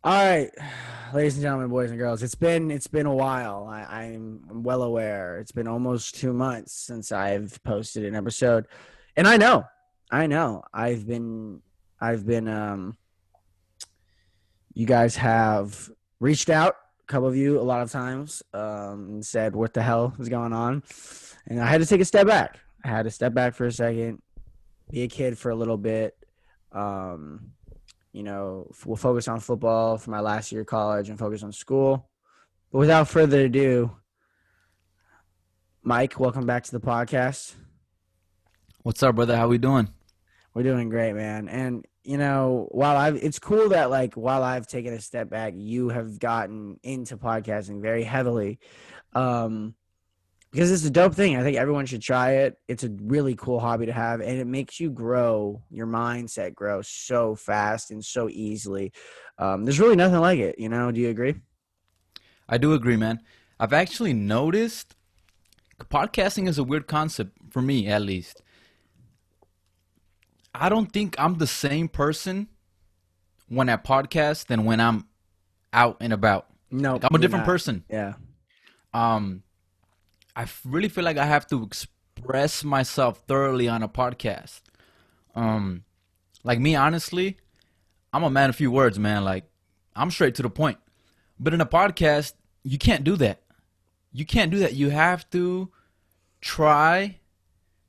All right, ladies and gentlemen, boys and girls, it's been a while. I'm well aware. It's been almost 2 months since I've posted an episode, and I know, I've been. You guys have reached out, a couple of you, a lot of times, and said what the hell is going on, and I had to take a step back. I had to step back for a second, be a kid for a little bit. Um, we'll focus on football for my last year of college and focus on school. But without further ado, Mike, welcome back to the podcast. What's up, brother? How we doing? We're doing great, man. And it's cool that while I've taken a step back, you have gotten into podcasting very heavily. Um, because it's a dope thing. I think everyone should try it. It's a really cool hobby to have, and it makes you grow, your mindset grow so fast and so easily. There's really nothing like it, Do you agree? I do agree, man. I've actually noticed podcasting is a weird concept for me, at least. I don't think I'm the same person when I podcast than when I'm out and about. Like Nope, I'm a you're different not. person. Yeah. Um, really feel like I have to express myself thoroughly on a podcast. Um, like me, honestly, I'm a man of few words, man. Like I'm straight to the point. But in a podcast, you can't do that. You can't do that. You have to try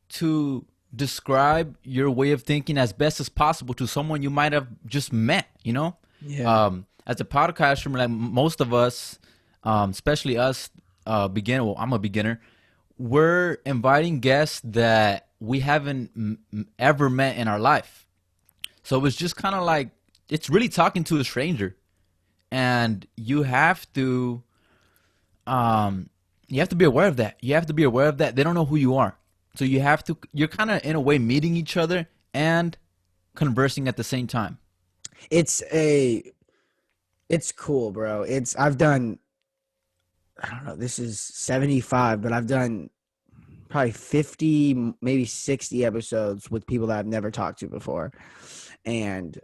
to describe your way of thinking as best as possible to someone you might have just met. Yeah. As a podcaster, like most of us, especially us, beginner. Well, I'm a beginner. We're inviting guests that we haven't ever met in our life. So it's just kind of like it's really talking to a stranger, and you have to be aware of that. You have to be aware of that. They don't know who you are. So you're kind of in a way meeting each other and conversing at the same time. It's a it's cool, bro. I've done, I don't know, this is 75, but I've done probably 50, maybe 60 episodes with people that I've never talked to before. And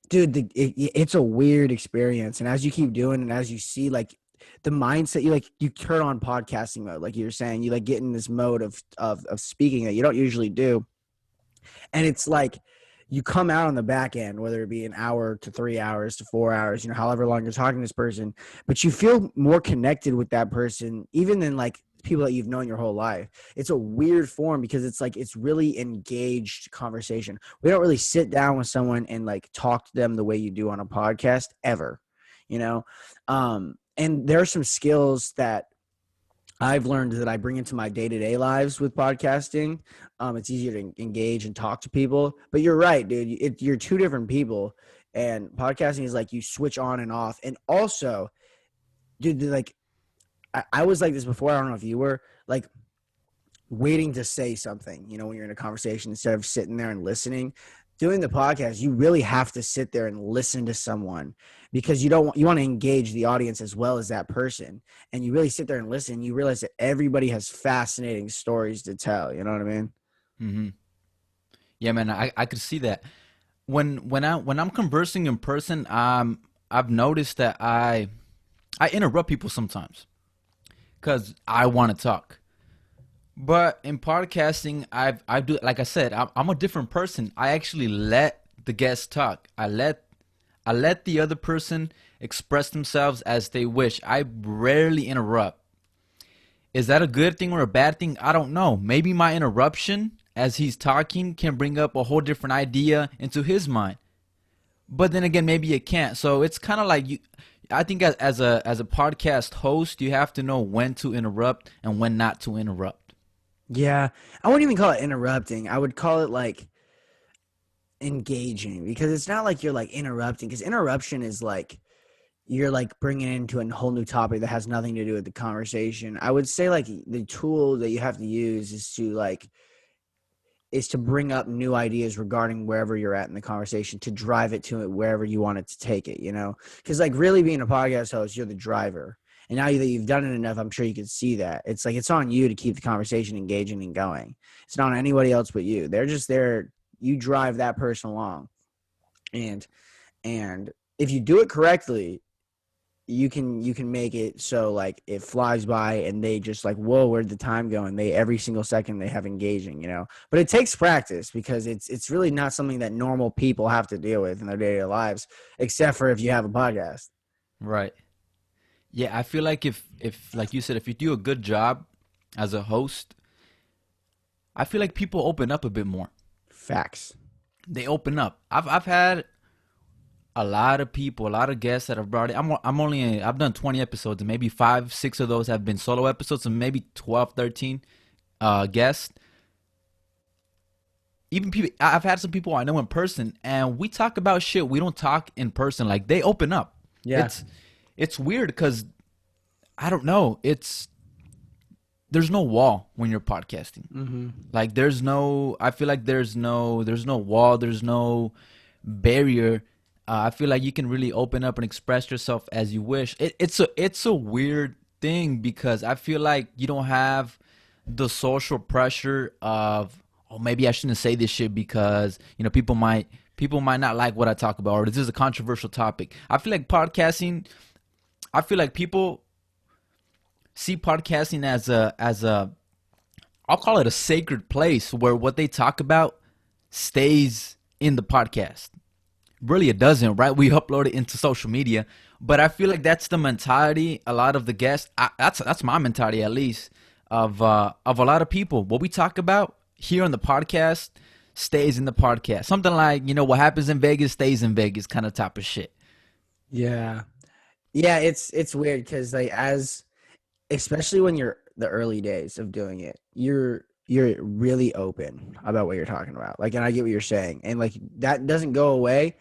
dude, it's a weird experience. And as you keep doing and as you see the mindset, you turn on podcasting mode, like you're saying, you get in this mode of speaking that you don't usually do. And it's like you come out on the back end, whether it be an hour to 3 hours to 4 hours, however long you're talking to this person, but you feel more connected with that person, even than people that you've known your whole life. It's a weird form because it's really engaged conversation. We don't really sit down with someone and talk to them the way you do on a podcast ever, you know? And there are some skills that I've learned that I bring into my day-to-day lives with podcasting. It's easier to engage and talk to people. But you're right, dude. You're two different people, and podcasting is like you switch on and off. And also, dude, I was like this before. I don't know if you were like waiting to say something. When you're in a conversation instead of sitting there and listening. Doing the podcast, you really have to sit there and listen to someone because you want to engage the audience as well as that person. And you really sit there and listen, you realize that everybody has fascinating stories to tell. You know what I mean? hmm Yeah, man, I could see that. When I'm conversing in person, I've noticed that I interrupt people sometimes because I want to talk. But in podcasting, I do, like I said, I'm a different person. I actually let the guest talk. I let the other person express themselves as they wish. I rarely interrupt. Is that a good thing or a bad thing? I don't know. Maybe my interruption as he's talking can bring up a whole different idea into his mind. But then again, maybe it can't. So it's kind of like you. I think as a podcast host, you have to know when to interrupt and when not to interrupt. Yeah. I wouldn't even call it interrupting. I would call it engaging because it's not like you're interrupting because interruption is you're bringing it into a whole new topic that has nothing to do with the conversation. I would say the tool that you have to use is to bring up new ideas regarding wherever you're at in the conversation to drive it to it wherever you want it to take it. Because really being a podcast host, you're the driver. And now that you've done it enough, I'm sure you can see that. It's it's on you to keep the conversation engaging and going. It's not on anybody else but you. They're just there. You drive that person along. And if you do it correctly, you can make it so like it flies by and they just like, whoa, where'd the time go? And they every single second they have engaging, But it takes practice because it's really not something that normal people have to deal with in their day-to-day lives, except for if you have a podcast. Right. Yeah, I feel like if like you said, if you do a good job as a host, I feel like people open up a bit more. Facts. They open up. I've had a lot of people, a lot of guests that I've brought in. I've done 20 episodes, and maybe 5, 6 of those have been solo episodes, and maybe 12, 13 guests. Even people, I've had some people I know in person, and we talk about shit we don't talk in person. Like, they open up. Yeah. It's weird because I don't know. There's no wall when you're podcasting. Mm-hmm. Like, I feel like there's no wall, there's no barrier. I feel like you can really open up and express yourself as you wish. It's a weird thing because I feel like you don't have the social pressure of, oh, maybe I shouldn't say this shit because people might not like what I talk about, or this is a controversial topic. I feel like people see podcasting as a I'll call it a sacred place where what they talk about stays in the podcast. Really, it doesn't, right? We upload it into social media, but I feel like that's the mentality. A lot of the guests, that's my mentality, at least, of a lot of people. What we talk about here on the podcast stays in the podcast. Something like, what happens in Vegas stays in Vegas, kind of type of shit. Yeah. Yeah, it's weird because like especially when you're the early days of doing it, you're really open about what you're talking about. Like, and I get what you're saying. And like that doesn't go away.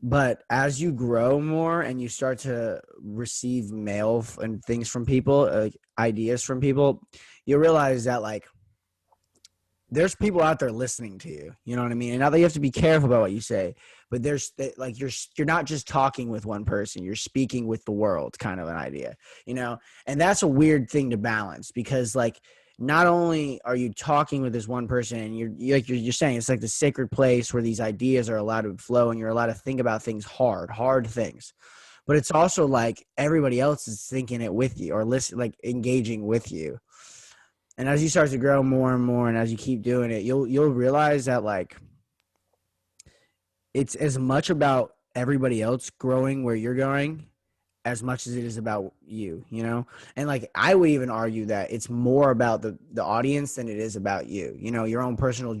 But as you grow more and you start to receive mail and things from people, like ideas from people, you realize that like there's people out there listening to you. You know what I mean? And now that you have to be careful about what you say, but there's like you're not just talking with one person, you're speaking with the world, kind of an idea, And that's a weird thing to balance because like not only are you talking with this one person and you're saying it's like the sacred place where these ideas are allowed to flow and you're allowed to think about things hard things, but it's also like everybody else is thinking it with you or listen, like engaging with you. And as you start to grow more and more, and as you keep doing it, you'll realize that like it's as much about everybody else growing where you're going as much as it is about you, And like I would even argue that it's more about the audience than it is about you. Your own personal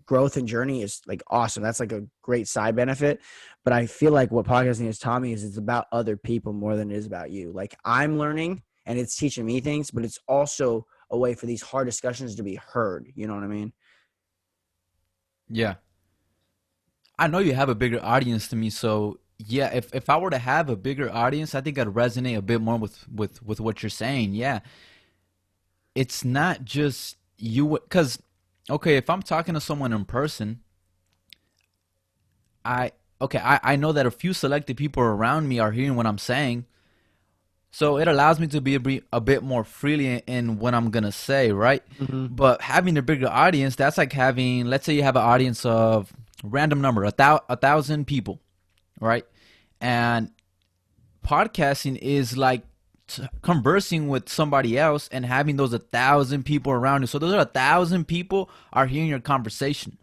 growth and journey is like awesome. That's like a great side benefit. But I feel like what podcasting has taught me is it's about other people more than it is about you. Like I'm learning and it's teaching me things, but it's also a way for these hard discussions to be heard. You know what I mean? Yeah. I know you have a bigger audience to me, so yeah, if I were to have a bigger audience, I think I'd resonate a bit more with what you're saying. Yeah. It's not just you, because okay, if I'm talking to someone in person, I know that a few selected people around me are hearing what I'm saying, so it allows me to be a bit more freely in what I'm gonna say, right? Mm-hmm. But having a bigger audience, that's like having, let's say you have an audience of random number, 1,000 people, right? And podcasting is like conversing with somebody else and having those 1,000 people around you. So those are 1,000 people are hearing your conversation.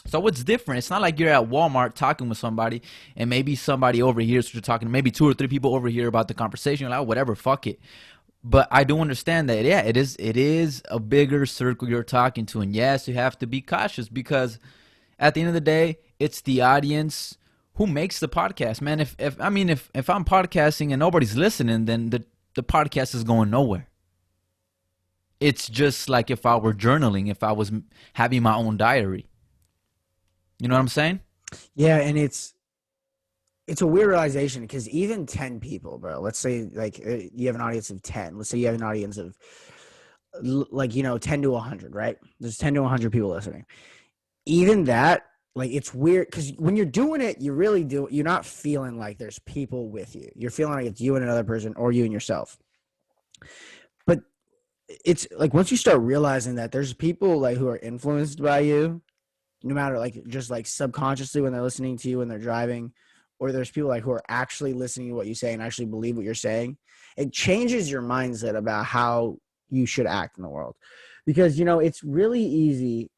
So it's different. It's not like you're at Walmart talking with somebody and maybe somebody overhears what you're talking. Maybe 2 or 3 people overhear about the conversation. You're like, oh, whatever, fuck it. But I do understand that, yeah, it is a bigger circle you're talking to. And yes, you have to be cautious because at the end of the day, it's the audience who makes the podcast, man. If I'm podcasting and nobody's listening, then the podcast is going nowhere. It's just like if I were journaling, if I was having my own diary. You know what I'm saying? Yeah, and it's a weird realization because even 10 people, bro, let's say like you have an audience of 10. Let's say you have an audience of like, 10 to 100, right? There's 10 to 100 people listening. Even that, like, it's weird because when you're doing it, you really do. You're not feeling like there's people with you. You're feeling like it's you and another person or you and yourself. But it's like once you start realizing that there's people like who are influenced by you, no matter like just like subconsciously when they're listening to you when they're driving or there's people like who are actually listening to what you say and actually believe what you're saying, it changes your mindset about how you should act in the world. Because, it's really easy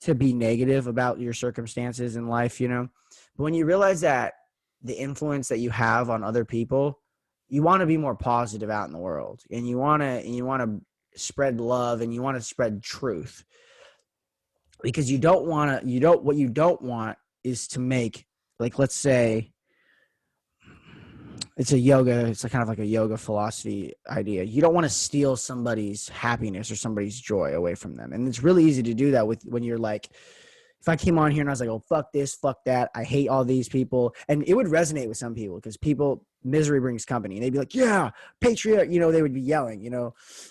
to be negative about your circumstances in life, but when you realize that the influence that you have on other people, you want to be more positive out in the world, and you want to spread love, and you want to spread truth, because what you don't want is to make, like, let's say it's a kind of like a yoga philosophy idea. You don't want to steal somebody's happiness or somebody's joy away from them. And it's really easy to do that when you're like, if I came on here and I was like, oh, fuck this, fuck that, I hate all these people. And it would resonate with some people, because misery brings company. And they'd be like, yeah, patriot, they would be yelling,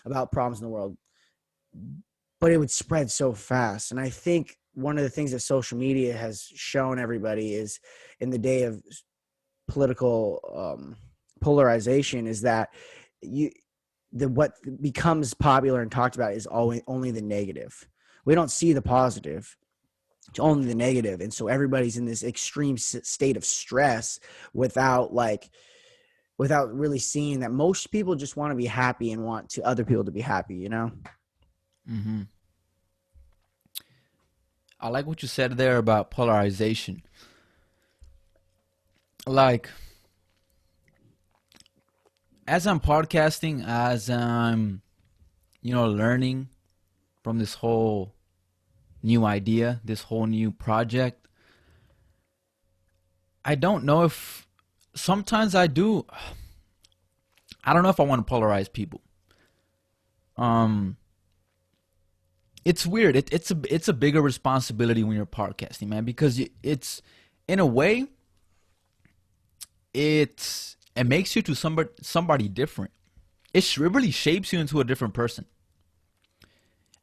about problems in the world. But it would spread so fast. And I think one of the things that social media has shown everybody is, in the day of political polarization, is that what becomes popular and talked about is only the negative. We don't see the positive. It's only the negative. And so everybody's in this extreme state of stress without really seeing that most people just want to be happy and want other people to be happy, Mm-hmm. I like what you said there about polarization. Like, as I'm podcasting, as I'm, learning from this whole new idea, this whole new project, I don't know if sometimes I do. I don't know if I want to polarize people. It's weird. It's a bigger responsibility when you're podcasting, man, because it's, in a way, it makes you to somebody different. It really shapes you into a different person.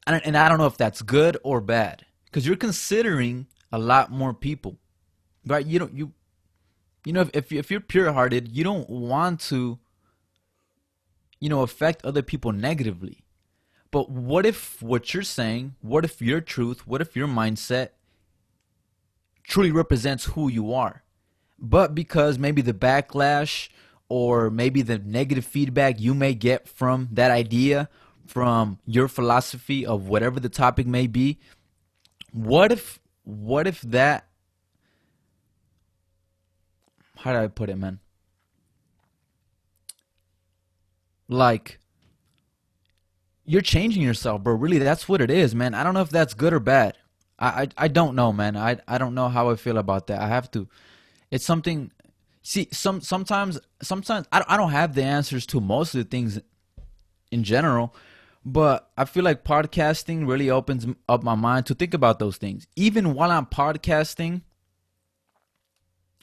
And I don't know if that's good or bad, because you're considering a lot more people, right? If you're pure-hearted, you don't want to, affect other people negatively. But what if what you're saying, what if your truth, what if your mindset truly represents who you are? But because maybe the backlash or maybe the negative feedback you may get from that idea, from your philosophy of whatever the topic may be, what if that, how do I put it, man? Like, you're changing yourself, bro. Really, that's what it is, man. I don't know if that's good or bad. I don't know, man. I don't know how I feel about that. I have to. It's something. See, sometimes I don't have the answers to most of the things in general, but I feel like podcasting really opens up my mind to think about those things. Even while I'm podcasting,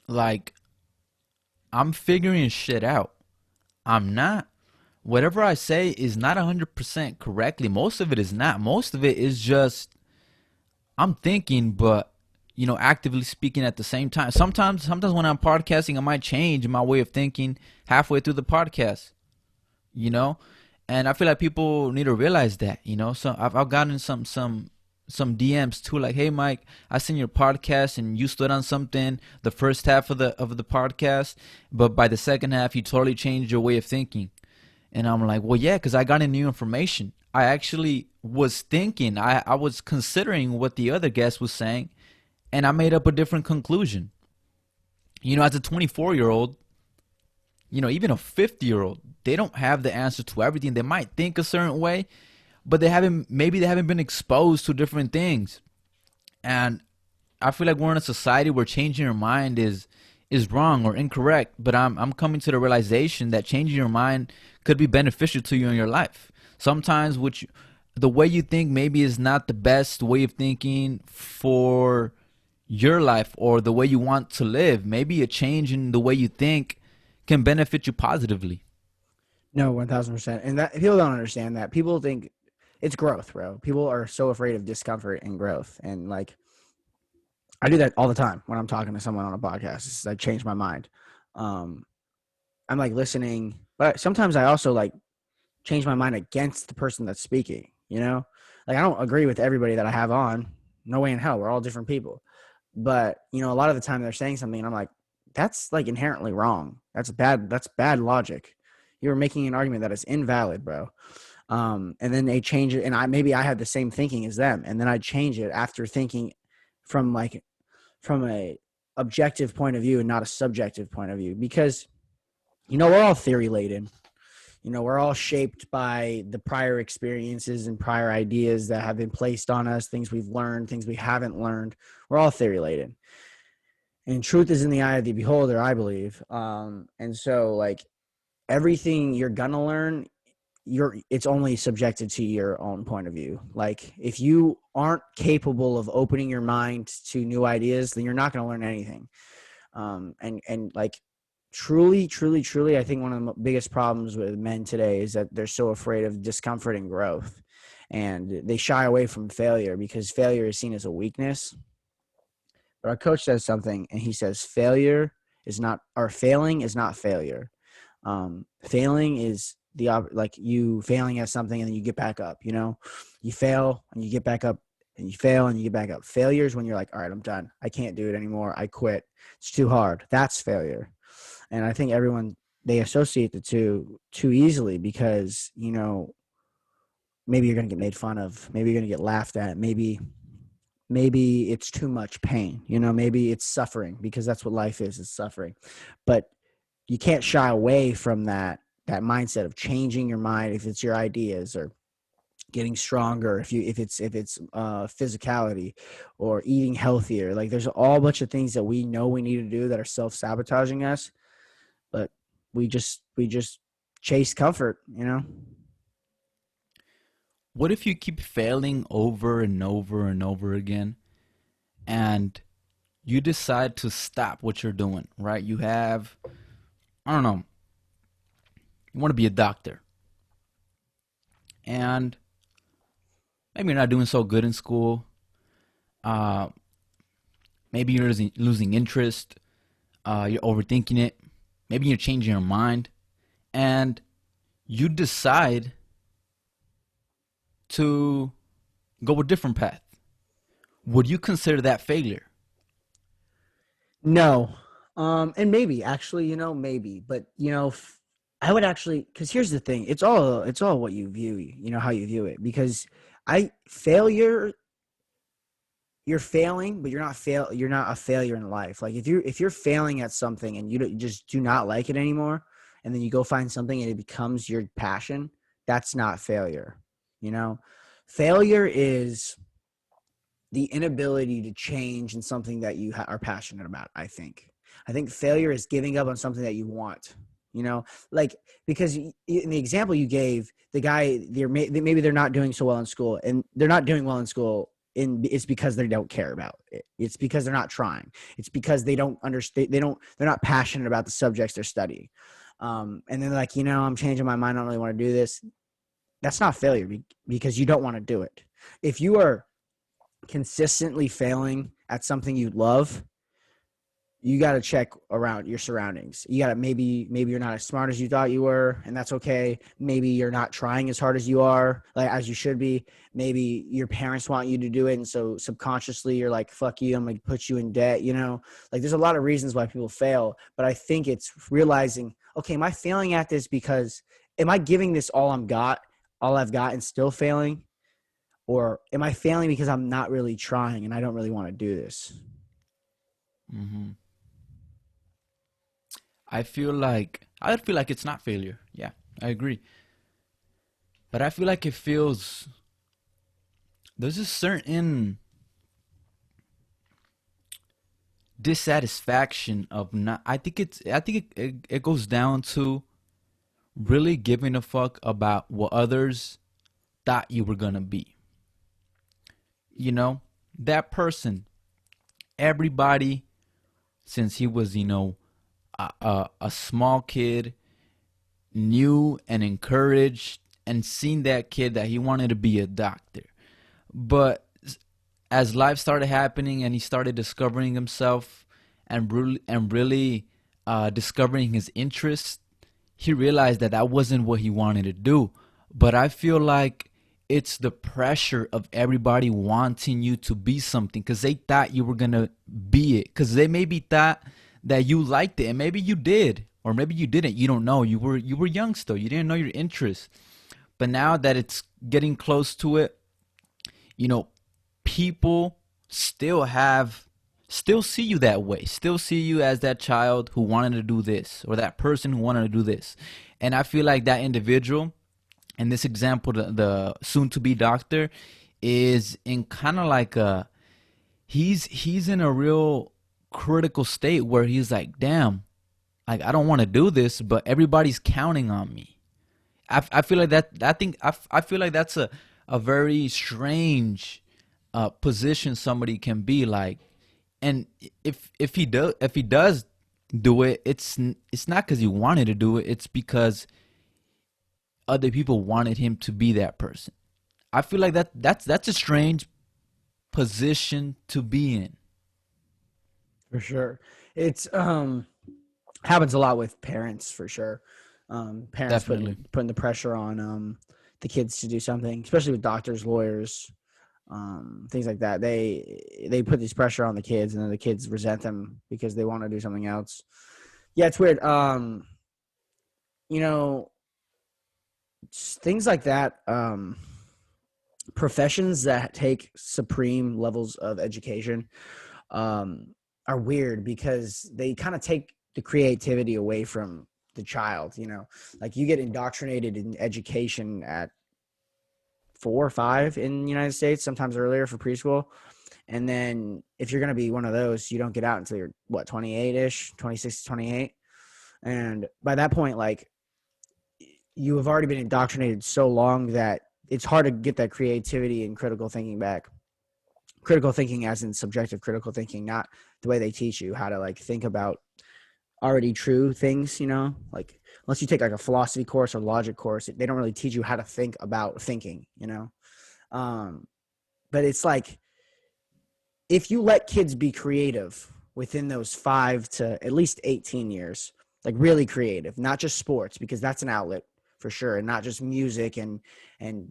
like, I'm figuring shit out. I'm not. Whatever I say is not 100% correctly. Most of it is not. Most of it is just, I'm thinking, but, actively speaking at the same time. Sometimes when I'm podcasting, I might change my way of thinking halfway through the podcast, and I feel like people need to realize that, So I've gotten some DMs too, like, hey Mike, I seen your podcast and you stood on something the first half of the podcast, but by the second half you totally changed your way of thinking. And I'm like, well, yeah, because I got new information. I actually was thinking, I was considering what the other guest was saying, and I made up a different conclusion. As a 24-year-old, even a 50-year-old, they don't have the answer to everything. They might think a certain way, but maybe they haven't been exposed to different things. And I feel like we're in a society where changing your mind is wrong or incorrect, but I'm coming to the realization that changing your mind could be beneficial to you in your life. Sometimes the way you think maybe is not the best way of thinking for your life or the way you want to live. Maybe a change in the way you think can benefit you positively. No, 1000%. And that people don't understand that. People think it's growth, bro. People are so afraid of discomfort and growth. And like, I do that all the time when I'm talking to someone on a podcast. I change my mind. I'm like listening, but sometimes I also like change my mind against the person that's speaking, Like, I don't agree with everybody that I have on. No way in hell. We're all different people. But, a lot of the time they're saying something and I'm like, that's like inherently wrong. That's bad logic. You're making an argument that is invalid, bro. And then they change it, and I had the same thinking as them, and then I change it after thinking from like from a objective point of view and not a subjective point of view, because we're all theory laden. We're all shaped by the prior experiences and prior ideas that have been placed on us, things we've learned, things we haven't learned. We're all theory laden, and truth is in the eye of the beholder, I believe. And so like everything you're gonna learn, it's only subjected to your own point of view. Like if you aren't capable of opening your mind to new ideas, then you're not going to learn anything. And like truly, I think one of the biggest problems with men today is that they're so afraid of discomfort and growth, and they shy away from failure because failure is seen as a weakness. But our coach says something, and he says failing is not failure. Failing is like you failing at something and then you get back up. You fail and you get back up, and you fail and you get back up. Failure is when you're like, all right, I'm done. I can't do it anymore. I quit. It's too hard. That's failure. And I think everyone, they associate the two too easily because, maybe you're going to get made fun of. Maybe you're going to get laughed at. Maybe it's too much pain. Maybe it's suffering, because that's what life is. It's suffering. But you can't shy away from that mindset of changing your mind, if it's your ideas, or getting stronger, if it's physicality, or eating healthier. Like there's a bunch of things that we know we need to do that are self-sabotaging us, but we just chase comfort. What if you keep failing over and over and over again, and you decide to stop what you're doing, right? You have, I don't know, you want to be a doctor, and maybe you're not doing so good in school. Uh, Maybe you're losing interest. You're overthinking it. Maybe you're changing your mind, and you decide to go a different path. Would you consider that failure? No. And maybe actually, maybe, but I would actually, because here's the thing, it's all what you view, how you view it. Because failure, you're failing, but you're not a failure in life. Like if you're failing at something and you just do not like it anymore, and then you go find something and it becomes your passion, that's not failure. Failure is the inability to change in something that you are passionate about. I think failure is giving up on something that you want. Like, because in the example you gave, the guy, maybe they're not doing so well in school, and they're not doing well in school, it's because they don't care about it. It's because they're not trying. It's because they don't understand. They're not passionate about the subjects they're studying. And they're like, I'm changing my mind. I don't really want to do this. That's not failure, because you don't want to do it. If you are consistently failing at something you love, you got to check around your surroundings. You got to, maybe you're not as smart as you thought you were, and that's okay. Maybe you're not trying as hard as you are, like as you should be. Maybe your parents want you to do it, and so subconsciously you're like, fuck you, I'm going to put you in debt. Like there's a lot of reasons why people fail, but I think it's realizing, okay, am I failing at this because, am I giving this all I've got, and still failing? Or am I failing because I'm not really trying and I don't really want to do this? hmm I feel like it's not failure. Yeah, I agree. But I feel like there's a certain dissatisfaction of not. I think it goes down to really giving a fuck about what others thought you were gonna be. You know, that person, everybody, since he was, a small kid, knew and encouraged and seen that kid that he wanted to be a doctor. But as life started happening and he started discovering himself and really discovering his interests, he realized that that wasn't what he wanted to do. But I feel like it's the pressure of everybody wanting you to be something because they thought you were gonna be it. Because they maybe thought that you liked it, and maybe you did, or maybe you didn't. You don't know. You were young still. You didn't know your interests. But now that it's getting close to it, you know, people still see you that way. Still see you as that child who wanted to do this, or that person who wanted to do this. And I feel like that individual, in this example, the soon to be doctor, is in kind of like a he's in a real critical state where he's like, damn, like I don't want to do this, but everybody's counting on me. I feel like that. I feel like that's a very strange position somebody can be like. And if he does do it, it's not because he wanted to do it. It's because other people wanted him to be that person. I feel like that's a strange position to be in. For sure. It's happens a lot with parents for sure. Parents Definitely. putting the pressure on the kids to do something, especially with doctors, lawyers, things like that. They put this pressure on the kids, and then the kids resent them because they want to do something else. Yeah, it's weird. You know, things like that. Professions that take supreme levels of education are weird because they kind of take the creativity away from the child. Like you get indoctrinated in education at 4 or 5 in the United States, sometimes earlier for preschool. And then if you're going to be one of those, you don't get out until you're 28-ish, 26 to 28. And by that point, like you have already been indoctrinated so long that it's hard to get that creativity and critical thinking back. Critical thinking as in subjective critical thinking, not the way they teach you how to like think about already true things, like unless you take like a philosophy course or logic course, they don't really teach you how to think about thinking. But it's like, if you let kids be creative within those 5 to at least 18 years, like really creative, not just sports, because that's an outlet for sure, and not just music and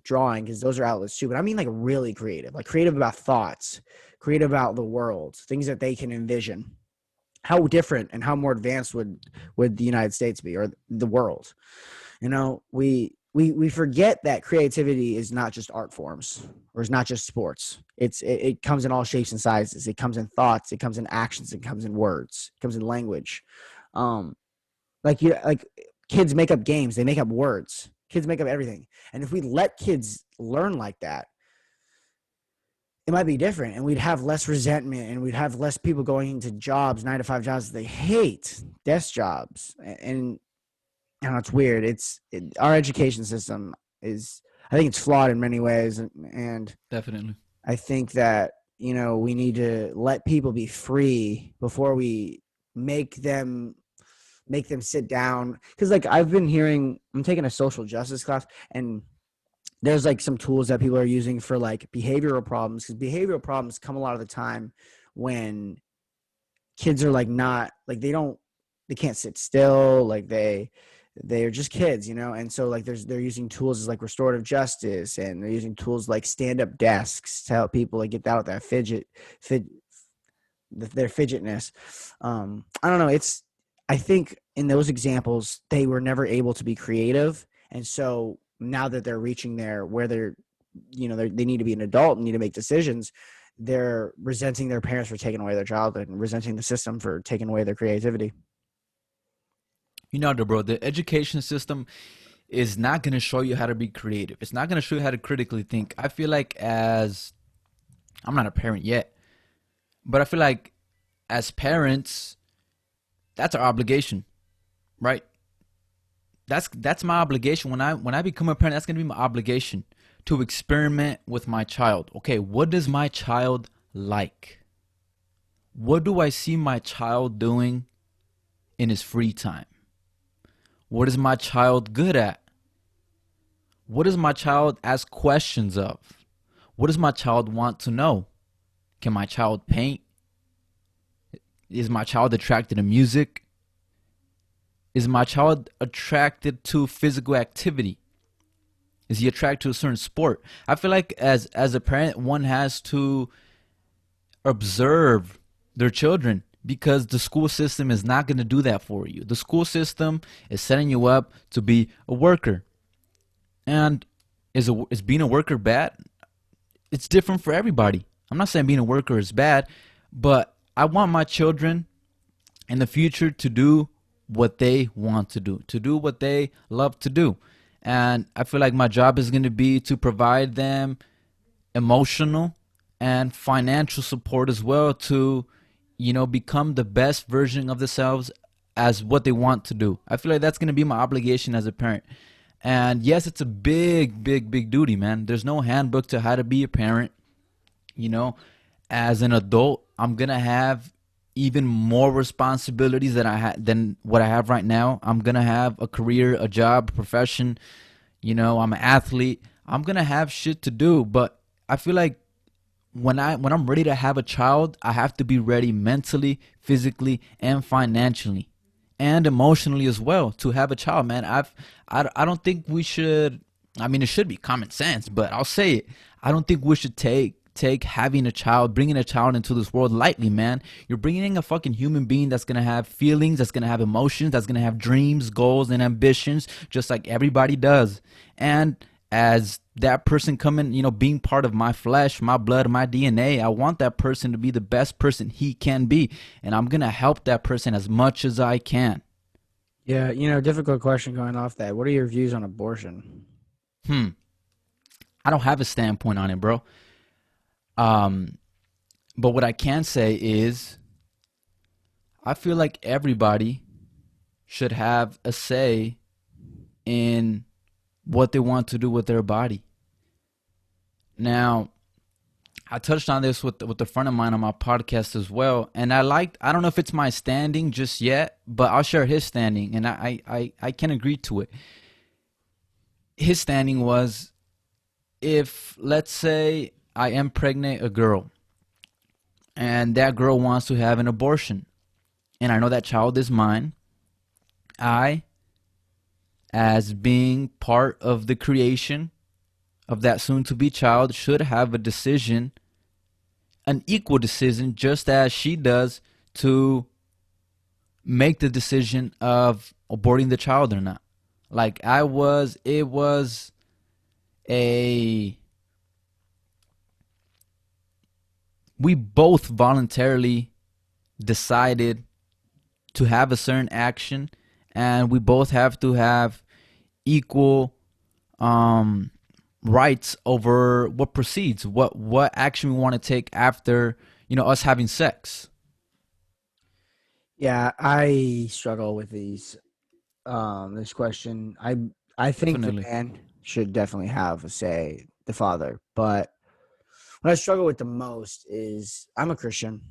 drawing, because those are outlets too. But I mean like really creative, like creative about thoughts, creative about the world, things that they can envision. How different and how more advanced would the United States be, or the world? We forget that creativity is not just art forms, or is not just sports. It comes in all shapes and sizes. It comes in thoughts. It comes in actions. It comes in words. It comes in language. Like kids make up games. They make up words. Kids make up everything. And if we let kids learn like that, it might be different, and we'd have less resentment, and we'd have less people going into jobs, 9-to-5 jobs that they hate, desk jobs. And it's weird. Our education system I think it's flawed in many ways. And Definitely. I think that, we need to let people be free before we make them sit down. Because like I'm taking a social justice class, and there's like some tools that people are using for like behavioral problems, because behavioral problems come a lot of the time when kids are like not like they can't sit still, like they're just kids, and so like they're using tools as like restorative justice, and they're using tools like stand-up desks to help people like get out of that their fidgetness. I don't know. I think in those examples they were never able to be creative, and so now that they're reaching there where they need to be an adult and need to make decisions, they're resenting their parents for taking away their childhood and resenting the system for taking away their creativity. Bro, the education system is not going to show you how to be creative. It's not going to show you how to critically think. I feel like I'm not a parent yet, but I feel like as parents, that's our obligation, right? That's my obligation. When I become a parent, that's gonna be my obligation to experiment with my child. Okay, what does my child like? What do I see my child doing in his free time? What is my child good at? What does my child ask questions of? What does my child want to know? Can my child paint? Is my child attracted to music? Is my child attracted to physical activity? Is he attracted to a certain sport? I feel like as a parent, one has to observe their children because the school system is not going to do that for you. The school system is setting you up to be a worker. And is being a worker bad? It's different for everybody. I'm not saying being a worker is bad, but I want my children in the future to do what they want to do what they love to do. And I feel like my job is going to be to provide them emotional and financial support as well to, become the best version of themselves as what they want to do. I feel like that's going to be my obligation as a parent. And yes, it's a big, big, big duty, man. There's no handbook to how to be a parent. You know, as an adult, I'm gonna have even more responsibilities than what I have right now. I'm gonna have a career, a job, a profession. I'm an athlete. I'm gonna have shit to do. But I feel like when I'm ready to have a child, I have to be ready mentally, physically, and financially, and emotionally as well to have a child. Man, I don't think we should. I mean, it should be common sense, but I'll say it. I don't think we should take having a child, bringing a child into this world lightly, man. You're bringing in a fucking human being that's gonna have feelings, that's gonna have emotions, that's gonna have dreams, goals, and ambitions, just like everybody does. And as that person coming, being part of my flesh, my blood, my DNA, I want that person to be the best person he can be, and I'm gonna help that person as much as I can. Yeah, difficult question going off that. What are your views on abortion? Hmm. I don't have a standpoint on it, bro. Um, but what I can say is I feel like everybody should have a say in what they want to do with their body. Now, I touched on this with a friend of mine on my podcast as well, and I don't know if it's my standing just yet, but I'll share his standing, and I can agree to it. His standing was, if let's say I impregnate a girl and that girl wants to have an abortion and I know that child is mine, I, as being part of the creation of that soon to be child, should have a decision, an equal decision, just as she does, to make the decision of aborting the child or not. Like it was a we both voluntarily decided to have a certain action, and we both have to have equal rights over what proceeds, what action we want to take after us having sex. Yeah, I struggle with this question. I think the Definitely. man should definitely have a say, the father. But what I struggle with the most is I'm a Christian,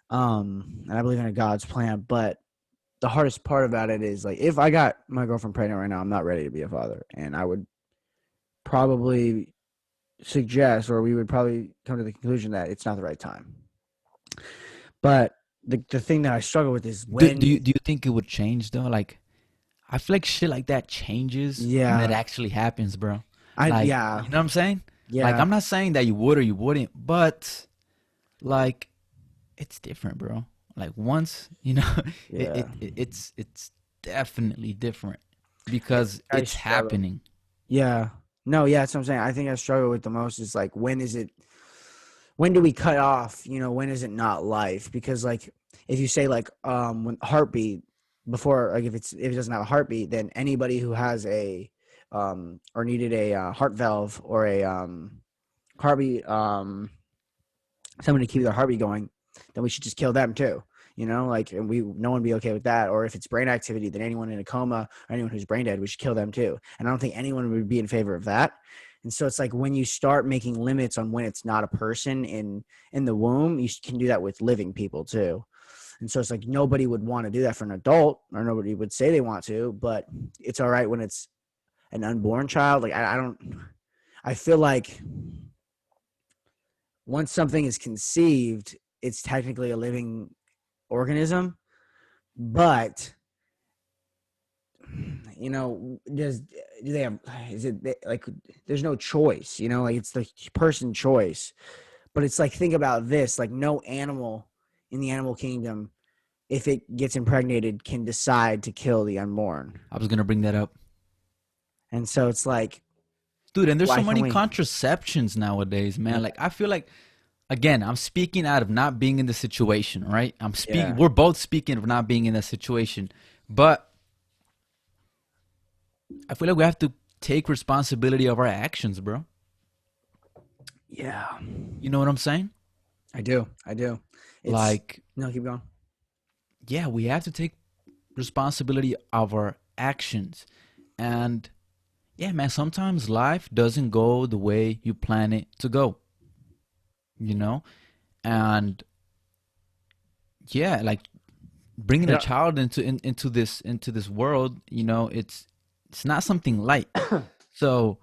and I believe in a God's plan. But the hardest part about it is like if I got my girlfriend pregnant right now, I'm not ready to be a father, and I would probably suggest, or we would probably come to the conclusion that it's not the right time. But the thing that I struggle with is Do when, you think it would change though? Like, I feel like shit like that changes when it yeah, actually happens, bro. Like, yeah, you know what I'm saying? Like, yeah, I'm not saying that you would or you wouldn't, but like, it's different, bro. Like once, yeah. it's definitely different because I it's struggle. happening. Yeah. No, yeah, that's what I'm saying. I think I struggle with the most is like when do we cut off, when is it not life? Because like if you say like when heartbeat before, like if it doesn't have a heartbeat, then anybody who has a or needed a heart valve or a heartbeat someone to keep their heartbeat going, then we should just kill them too. Like and no one would be okay with that. Or if it's brain activity, then anyone in a coma or anyone who's brain dead, we should kill them too. And I don't think anyone would be in favor of that. And so it's like when you start making limits on when it's not a person in the womb, you can do that with living people too. And so it's like nobody would want to do that for an adult, or nobody would say they want to, but it's all right when it's an unborn child. Like I don't. I feel like once something is conceived, it's technically a living organism, but does do they have is it like there's no choice, like it's the person choice. But it's like think about this, like no animal in the animal kingdom if it gets impregnated, can decide to kill the unborn. I was gonna bring that up, And so it's like, dude. And there's so why can many we? contraceptions nowadays, man. Yeah. Like I feel like, again, I'm speaking out of not being in the situation, right? I'm speaking. Yeah. We're both speaking of not being in that situation, but I feel like we have to take responsibility of our actions, bro. Yeah. You know what I'm saying? I do. I do. It's Like, no, keep going. yeah, we have to take responsibility of our actions. And yeah, man, sometimes life doesn't go the way you plan it to go, you know? And yeah, like bringing a Yeah. child into this world, it's not something light. So,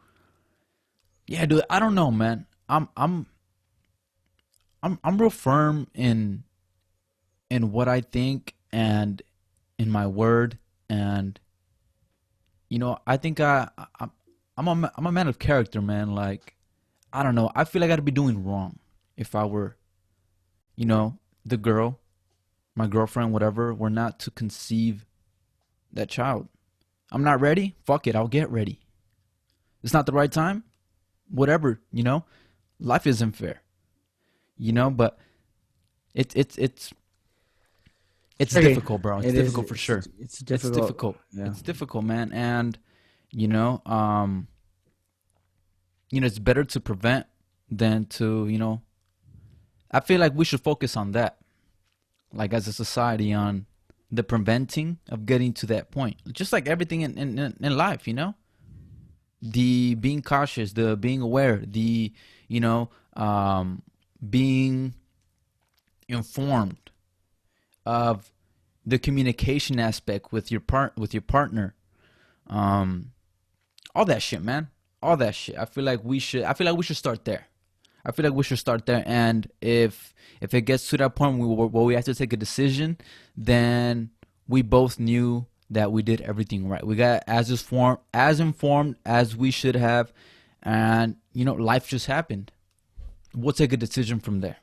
yeah, dude, I don't know, man. I'm real firm in what I think and in my word, and I think I'm a man of character, man. Like, I don't know. I feel like I'd be doing wrong if I were, the girl, my girlfriend, whatever, were not to conceive that child. I'm not ready. Fuck it. I'll get ready. It's not the right time. Whatever. Life isn't fair. But it's It's it's tricky. difficult, bro. It's It is. difficult for sure. It's It's difficult. difficult. Yeah. It's difficult, man. And you know, um, it's better to prevent than to, I feel like we should focus on that, like as a society, on the preventing of getting to that point. Just like everything in life, the being cautious, the being aware, the, you know, um, being informed of the communication aspect with your partner, um, all that shit, man, all that shit. I feel like we should start there. I feel like we should start there, and if it gets to that point where we have to take a decision, then we both knew that we did everything right. We got as informed as we should have, and life just happened. We'll take a decision from there.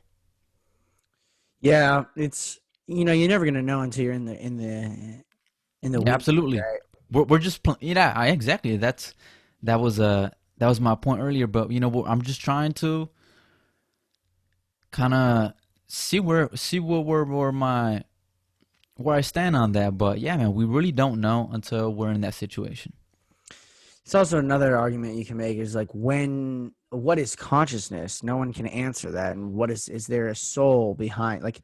Yeah. It's you're never gonna know until you're in the Yeah, weeds, absolutely. right? We're just yeah, exactly. That was my point earlier. But I'm just trying to kind of see where I stand on that. But yeah, man, we really don't know until we're in that situation. It's also another argument you can make is like what is consciousness? No one can answer that. And what is there a soul behind? Like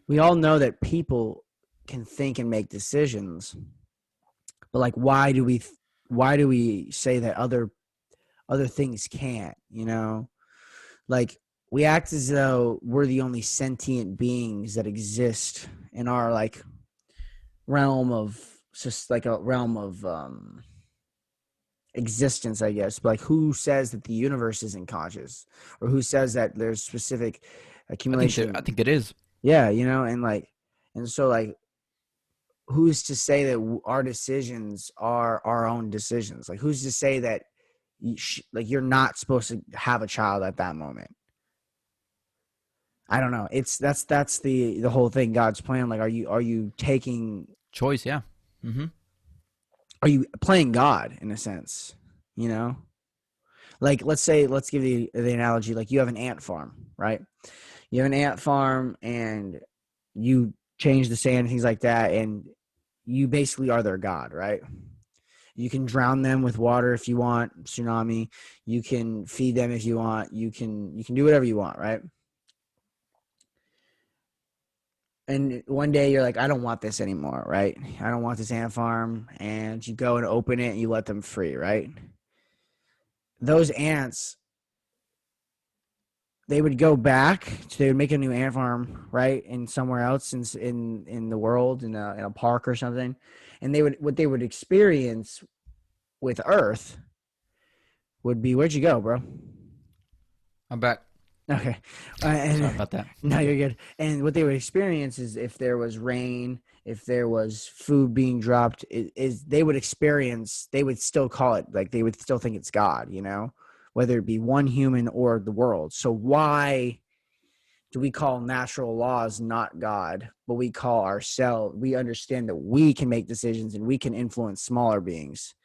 we all know that people can think and make decisions, but like why do we say that other things can't, Like we act as though we're the only sentient beings that exist in our like realm of just like a realm of existence, I guess. But like who says that the universe isn't conscious, or who says that there's specific I accumulation? think it is. Yeah, and like and so like who's to say that our decisions are our own decisions? Like who's to say that like you're not supposed to have a child at that moment? I don't know. It's that's the whole thing. God's plan. Like, Choice, yeah. Mm-hmm. are you playing God in a sense? You know, like let's give the analogy. Like you have an ant farm, right? You have an ant farm, and you change the sand and things like that, and you basically are their God, right? You can drown them with water if you want, tsunami. You can feed them if you want. You can do whatever you want, right? And one day you're like, I don't want this anymore, right? I don't want this ant farm. And you go and open it and you let them free, right? Those ants, they would go back. They would make a new ant farm, right? In somewhere else in the world, in a park or something. And what they would experience with Earth would be, where'd you go, bro? I'm back. Okay. Sorry And about that. no, you're good. And what they would experience is if there was rain, if there was food being dropped, is they would experience, they would still call it, like they would still think it's God, whether it be one human or the world. So why do we call natural laws not God, but we call ourselves, we understand that we can make decisions and we can influence smaller beings.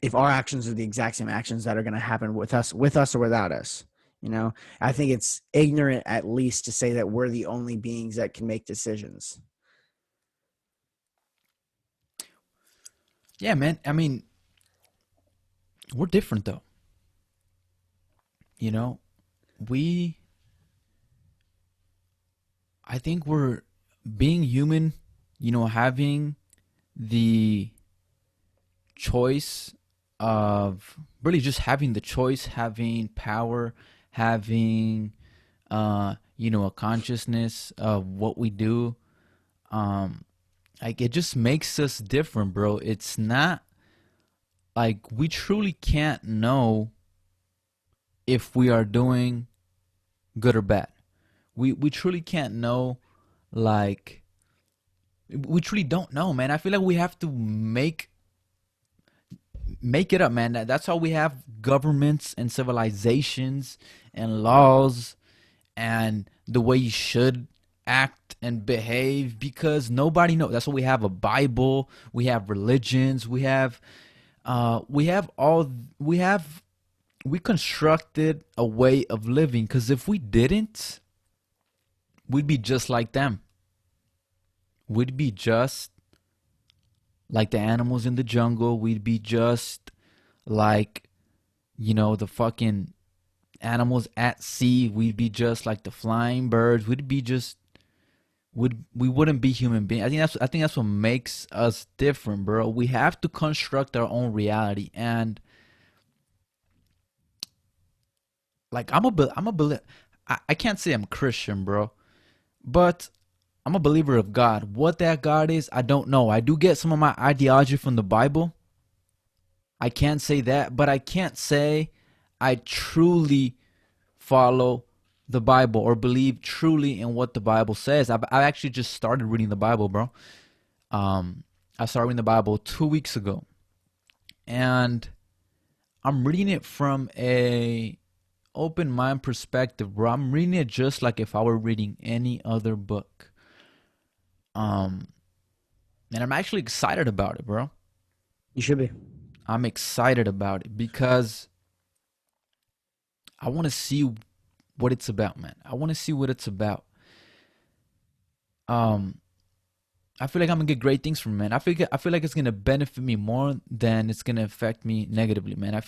If our actions are the exact same actions that are going to happen with us or without us, you know, I think it's ignorant at least to say that we're the only beings that can make decisions. Yeah, man. I mean, we're different though. You know, we I think we're being human, having the choice of really just having the choice, having power, having a consciousness of what we do. Um like it just makes us different, bro. It's not like we truly can't know if we are doing good or bad. We truly can't know, like we truly don't know, man. I feel like we have to make it up, man. That's how we have governments and civilizations and laws and the way you should act and behave, because nobody knows. That's why we have a Bible, we have religions, we have we constructed a way of living, because if we didn't, we'd be just like them. We'd be just like the animals in the jungle. We'd be just like, the fucking animals at sea. We'd be just like the flying birds. We'd be just we wouldn't be human beings. I think that's what makes us different, bro. We have to construct our own reality. And like I can't say I'm Christian, bro, but I'm a believer of God. What that God is, I don't know. I do get some of my ideology from the Bible. I can't say that, but I can't say I truly follow the Bible or believe truly in what the Bible says. I actually just started reading the Bible, bro. I started reading the Bible 2 weeks ago, and I'm reading it from a open mind perspective, bro. I'm reading it just like if I were reading any other book. Um, and I'm actually excited about it, bro. You should be. I'm excited about it because I want to see what it's about, man. I want to see what it's about. Um, I feel like I'm gonna get great things from it, man. I feel like it's gonna benefit me more than it's gonna affect me negatively, man. I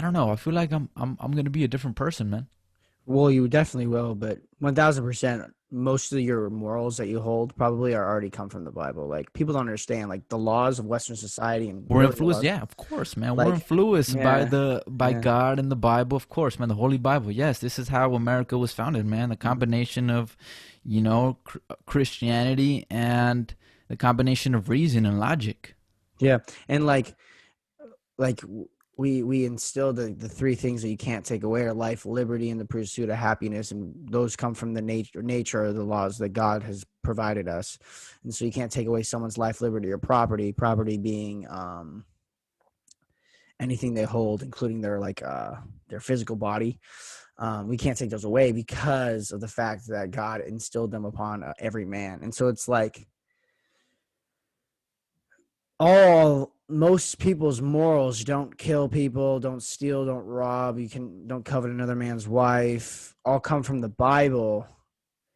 don't know. I feel like I'm gonna be a different person, man. Well, you definitely will, but 1000%, most of your morals that you hold probably are already come from the Bible. Like people don't understand, like the laws of Western society and We're really the influenced, laws, yeah, of course, man. We're like influenced by yeah, by yeah, God and the Bible, of course, man. The Holy Bible. Yes, this is how America was founded, man. The combination of, Christianity and the combination of reason and logic. yeah, and like we instill the three things that you can't take away are life, liberty, and the pursuit of happiness, and those come from the nature of the laws that God has provided us, and so you can't take away someone's life, liberty, or property being anything they hold, including their physical body. We can't take those away because of the fact that God instilled them upon every man, and so it's like all most people's morals: don't kill people, don't steal, don't rob, don't covet another man's wife, all come from the Bible.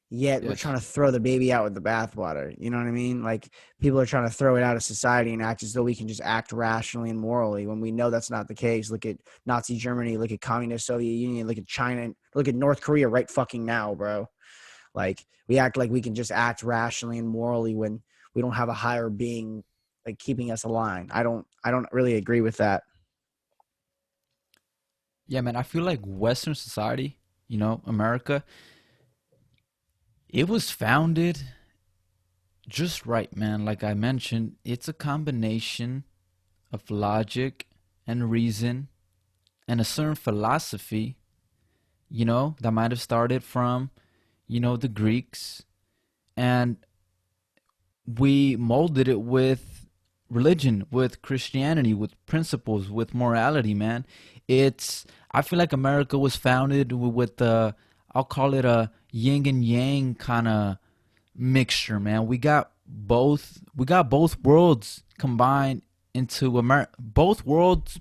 Yet we're Yes. trying to throw the baby out with the bathwater. You know what I mean? Like people are trying to throw it out of society and act as though we can just act rationally and morally when we know that's not the case. Look at Nazi Germany, look at communist Soviet Union, look at China, look at North Korea right fucking now, bro. Like we act like we can just act rationally and morally when we don't have a higher being like keeping us aligned. I don't really agree with that. Yeah, man. I feel like Western society, America, it was founded just right, man. Like I mentioned, it's a combination of logic and reason and a certain philosophy, that might have started from, the Greeks. And we molded it with religion, with Christianity, with principles, with morality, man. It's I feel like America was founded with I'll call it a yin and yang kind of mixture, man. We got both worlds combined into America. Both worlds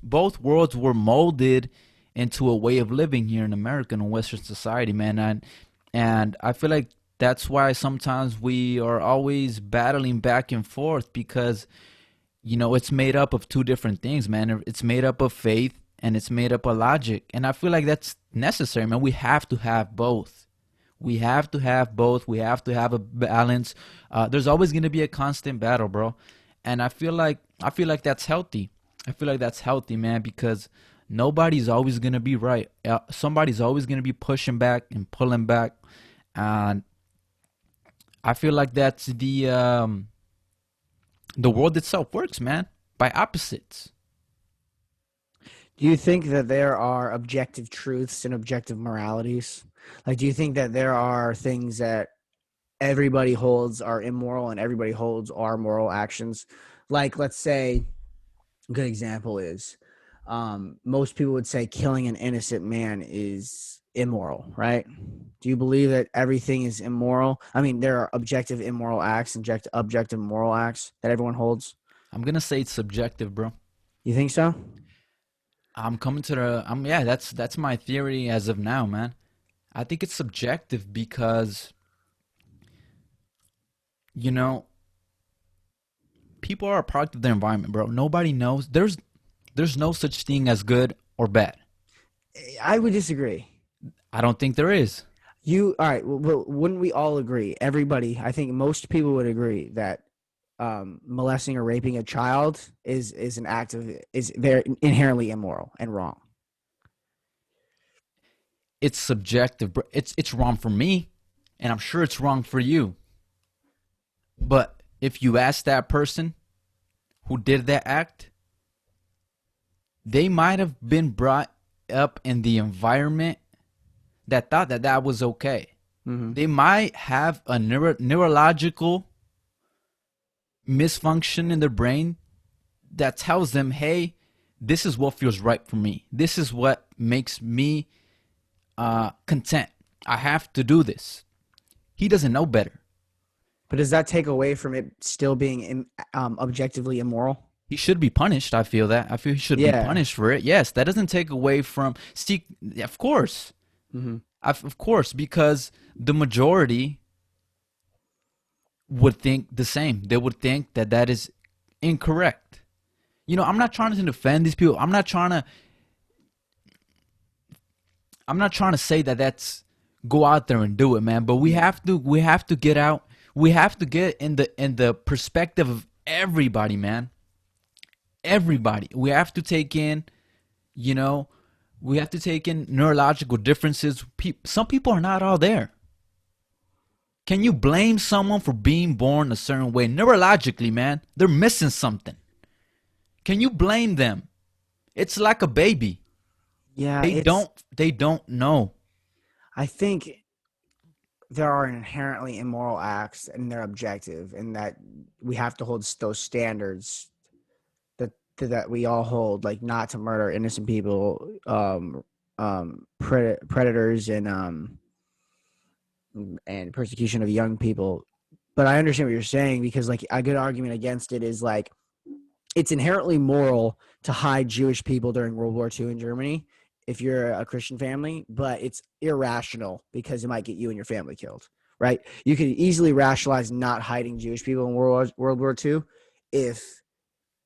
were molded into a way of living here in America and Western society, man. And I feel like that's why sometimes we are always battling back and forth because it's made up of two different things, man. It's made up of faith and it's made up of logic. And I feel like that's necessary, man. We have to have both. We have to have both. We have to have a balance. There's always going to be a constant battle, bro. And I feel like that's healthy. I feel like that's healthy, man, because nobody's always going to be right. Somebody's always going to be pushing back and pulling back. And I feel like that's the world itself works, man, by opposites. Do you think that there are objective truths and objective moralities? Like, do you think that there are things that everybody holds are immoral and everybody holds are moral actions? Like, let's say, a good example is most people would say killing an innocent man is immoral, right? Do you believe that everything is immoral? I mean, there are objective immoral acts and objective moral acts that everyone holds. I'm going to say it's subjective, bro. You think so? I'm coming to the yeah, that's my theory as of now, man. I think it's subjective because you know, people are a product of their environment, bro. Nobody knows. There's no such thing as good or bad. I would disagree. I don't think there is. All right? Well, wouldn't we all agree? Everybody, I think most people would agree that molesting or raping a child is an act of is very inherently immoral and wrong. It's subjective, bro. It's wrong for me, and I'm sure it's wrong for you. But if you ask that person who did that act, they might have been brought up in the environment that thought that that was okay. Mm-hmm. They might have a neurological misfunction in their brain that tells them, hey, this is what feels right for me. This is what makes me content. I have to do this. He doesn't know better. But does that take away from it still being objectively immoral? He should be punished. I feel that. I feel he should be Yeah. punished for it. Yes, that doesn't take away from. See, of course, Mm-hmm. of course, because the majority would think the same. They would think that that is incorrect. I'm not trying to defend these people. I'm not trying to. I'm not trying to say that that's go out there and do it, man. But we have to. We have to get out. We have to get in the perspective of everybody, man. Everybody. We have to take in, we have to take in neurological differences. Some people are not all there. Can you blame someone for being born a certain way? Neurologically, man, they're missing something. Can you blame them? It's like a baby. Yeah, They don't know. I think there are inherently immoral acts and they're objective, and that we have to hold those standards that we all hold, like not to murder innocent people, predators, and persecution of young people. But I understand what you're saying, because like a good argument against it is like it's inherently moral to hide Jewish people during World War II in Germany if you're a Christian family, but it's irrational because it might get you and your family killed, right? You could easily rationalize not hiding Jewish people in World War II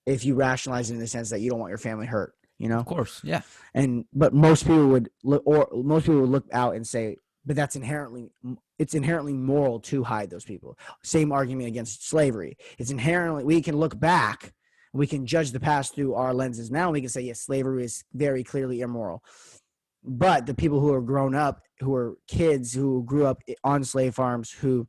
if you rationalize it in the sense that you don't want your family hurt, Of course, yeah. but most people would look out and say, but it's inherently moral to hide those people. Same argument against slavery. It's inherently, we can look back, we can judge the past through our lenses now, and we can say, yes, slavery is very clearly immoral. But the people who are grown up, who are kids, who grew up on slave farms, who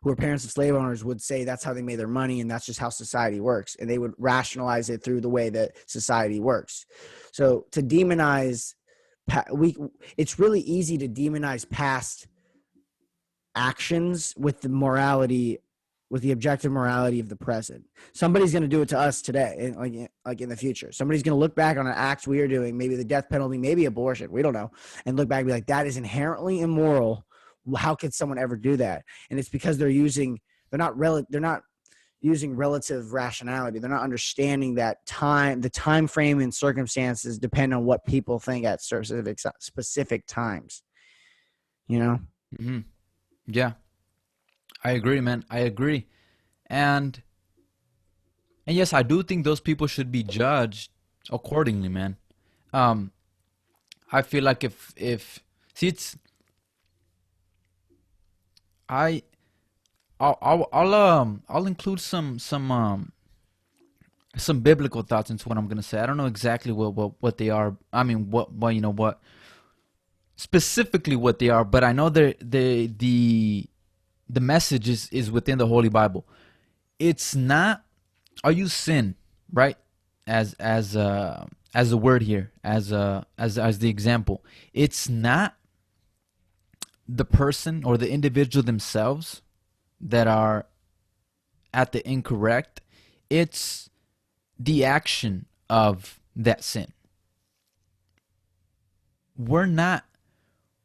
are parents of slave owners, would say that's how they made their money and that's just how society works. And they would rationalize it through the way that society works. So to demonize, it's really easy to demonize past actions with the morality with the objective morality of the present. Somebody's going to do it to us today, like in the future. Somebody's going to look back on an act we are doing, maybe the death penalty, maybe abortion, we don't know, and look back and be like, that is inherently immoral. How could someone ever do that? And it's because they're not using relative rationality. They're not understanding that the time frame and circumstances depend on what people think at specific times. You know? Hmm. Yeah, I agree, man. I agree. And yes, I do think those people should be judged accordingly, man. Um, I feel like if see it's I I'll include some biblical thoughts into what I'm gonna say. I don't know exactly what they are. I mean, what you know what specifically what they are, but I know the message is within the Holy Bible. It's not. I'll use sin, right, as a word here, as the example. It's not the person or the individual themselves that are at the incorrect. It's the action of that sin. We're not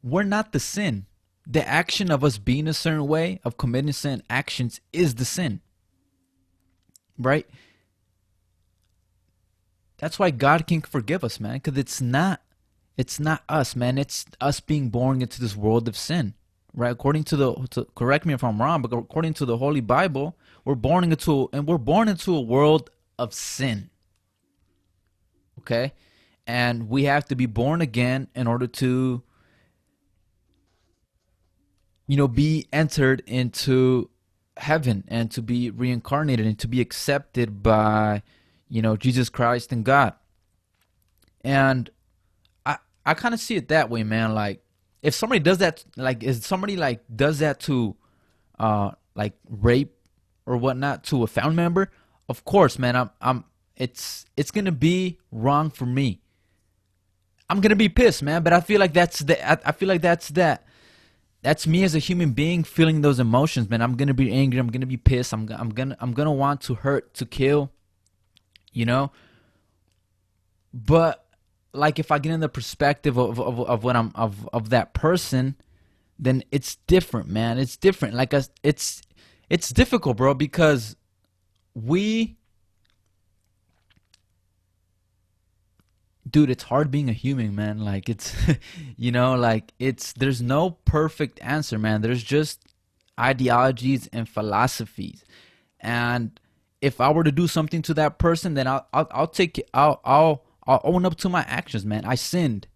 we're not the sin. The action of us being a certain way, of committing certain actions, is the sin. Right? That's why God can forgive us, man, because it's not us, man. It's us being born into this world of sin. Right? According to correct me if I'm wrong, but according to the Holy Bible, we're born into a world of sin. Okay? And we have to be born again in order to, be entered into heaven and to be reincarnated and to be accepted by, Jesus Christ and God. And I kind of see it that way, man. Like, if somebody does that, like, if somebody like does that to, like, rape or whatnot to a family member, of course, man, it's gonna be wrong for me. I'm gonna be pissed, man. But I feel like I feel like that's me as a human being feeling those emotions, man. I'm gonna be angry. I'm gonna be pissed. I'm gonna want to hurt, to kill, you know. But like, if I get in the perspective of what of that person, then it's different, man. It's different. Like, it's difficult, bro, because we, dude, it's hard being a human, man. Like, it's like, there's no perfect answer, man. There's just ideologies and philosophies. And if I were to do something to that person, then I'll take it. I'll own up to my actions, man. I sinned,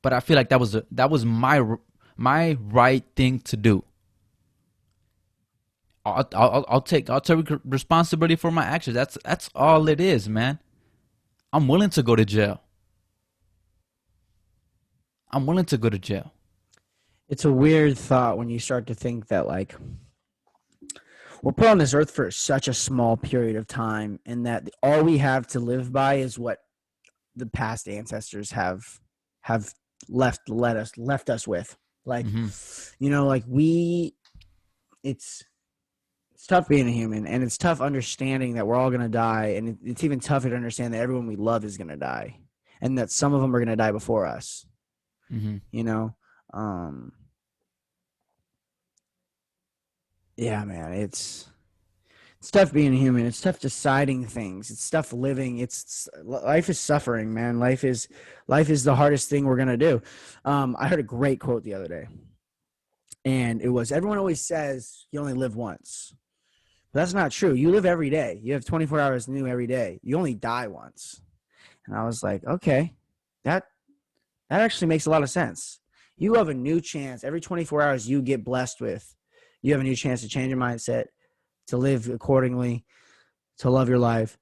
but I feel like that was my right thing to do. I'll take responsibility for my actions. That's all it is, man. I'm willing to go to jail. I'm willing to go to jail. It's a weird thought when you start to think that, like, we're put on this earth for such a small period of time, and that all we have to live by is what the past ancestors have left us with. Like, Hmm. like it's tough being a human, and it's tough understanding that we're all gonna die, and it's even tougher to understand that everyone we love is gonna die, and that some of them are gonna die before us. Hmm. You know, um, yeah, man, it's tough being a human. It's tough deciding things. It's tough living. Life is suffering, man. Life is the hardest thing we're gonna do. I heard a great quote the other day, and it was, everyone always says you only live once, but that's not true. You live every day. You have 24 hours new every day. You only die once. And I was like, okay, that actually makes a lot of sense. You have a new chance every 24 hours you get blessed with. You have a new chance to change your mindset, to live accordingly, to love your life.